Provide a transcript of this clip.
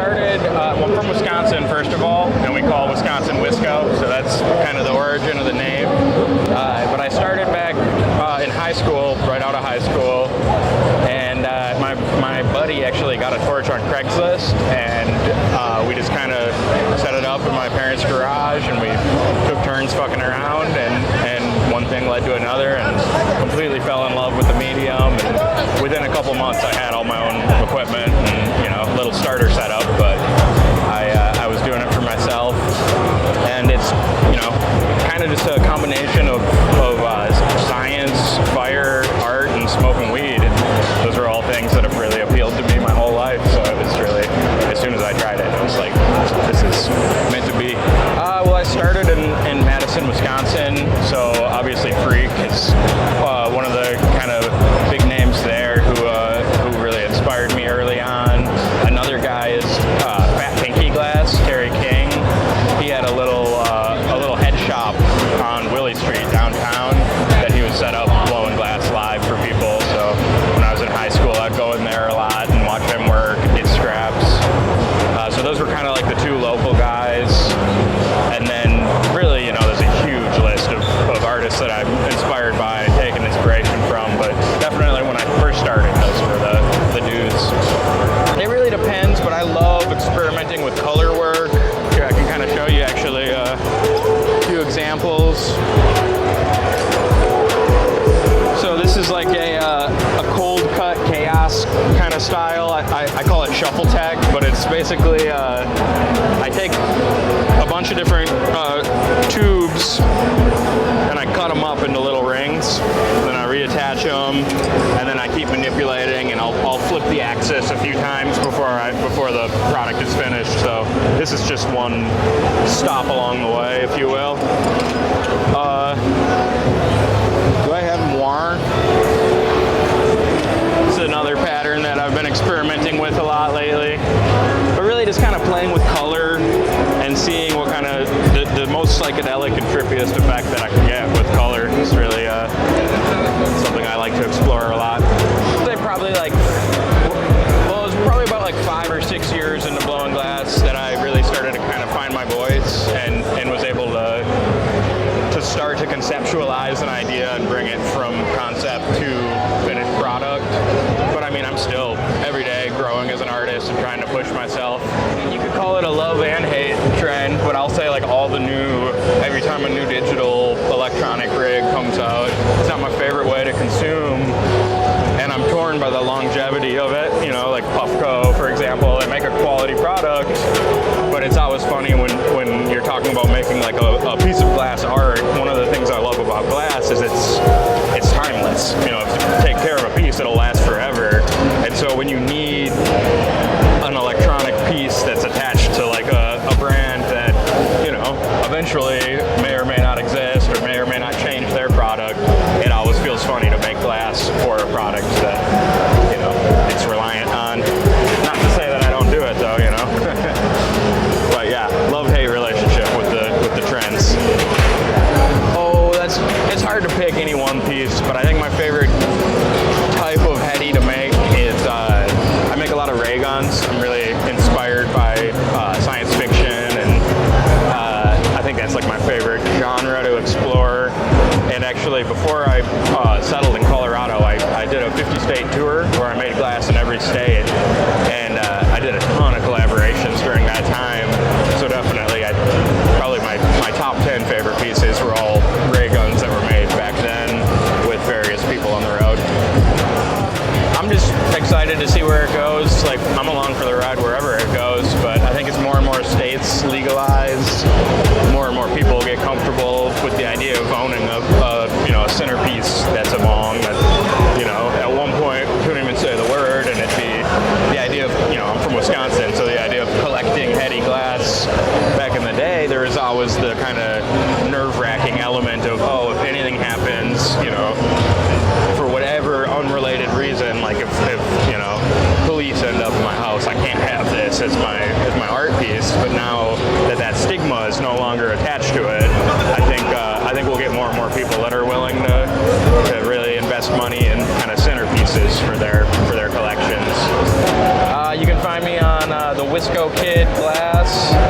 started, well, I'm from Wisconsin, first of all, and we call Wisconsin Wisco, so that's kind of the origin of the name. But I started back in high school, right out of high school, and my buddy actually got a torch on Craigslist, and we just kind of set it up in my parents' garage, and we took turns fucking around, and one thing led to another, and completely fell in love with the medium. And within a couple months, I had all my own equipment and, you know, little starter setup, but I was doing it for myself, and it's, you know, kind of just a combination of science, fire, art, and smoking weed. And those are all things that have really appealed to me my whole life. So it was really, as soon as I tried it, I was like, this is meant to be. Well, I started in Madison, Wisconsin. So obviously Freak is one of the kind of big names there who really inspired me early on. Another guy is Fat Pinky Glass, Terry King. He had a little head shop on Willie Street downtown that he would set up blowing glass live for people. So when I was in high school, I'd go in there a lot and watch him work and get scraps. So those were kind of like the two local guys. And then really, you know, there's a huge list of artists that I'm inspired by and taking inspiration from. But definitely when I first started, those were the dudes. It really depends, but I love experimenting with color work. Here, I can kind of show you actually a few examples. So this is like a cold cut chaos kind of style. I call it shuffle tech, but it's basically I take a bunch of different tubes and I cut them up into little rings. Then I reattach them, and then I keep manipulating, and I'll flip the axis a few times before the product is finished. So this is just one stop along the way, if you will. Do I have more? This is another pattern that I've been experimenting with a lot lately. But really just kind of playing with color and seeing what kind of the most psychedelic and trippiest effect that I can get with color. It's really something I like to explore a lot. They probably it was probably about like 5 or 6 years into blowing glass that I really started to kind of find my voice and was able to start to conceptualize an idea and bring it from concept to finished product. But I mean, I'm still every day growing as an artist and trying to push myself. You could call it a love and hate trend, but I'll say like every time a new digital electronic rig comes out, it's not my favorite way to consume. And I'm torn by the longevity of it, you know, like Puffco, for example. They make a quality product, but it's always funny when you're talking about making like a piece of glass art. One of the things I love about glass is it's timeless. You know, if you take care of a piece, it'll last forever. And so when you need an electronic piece that's attached to like a brand that, you know, eventually may or may not exist or may not change their product, it always feels funny to make glass for a product that, you know, it's reliant on. Not to say that I don't do it though, you know. But yeah, love-hate relationship with the trends. Oh, it's hard to pick any one piece, but I think my favorite type of Heady to make is I make a lot of ray guns. I'm really inspired by science fiction, and I think that's like my favorite genre to explore. And actually, before I settled in Colorado, I did a 50-state tour where I made glass in every state, and I did a ton of collaborations during that time. So definitely, probably my top 10 favorite pieces were all ray guns that were made back then with various people on the road. I'm just excited to see where it goes. Like, I'm along for the ride wherever it goes, but I think as more and more states legalize, more and more people get comfortable with the idea of owning a centerpiece that's a bong that, you know, at one point couldn't even say the word, and it'd be the idea of, you know, I'm from Wisconsin, so the idea of collecting Heady glass back in the day, there was always the kind of nerve-wracking element of, oh, if anything happens, you know, for whatever unrelated reason, like if you know, police end up in my house, I can't have this as my art piece. But now that stigma is no longer attached to it, I think we'll get more and more people that are willing to really invest money in kind of centerpieces for their collections. You can find me on the Wisco Wisco kit glass.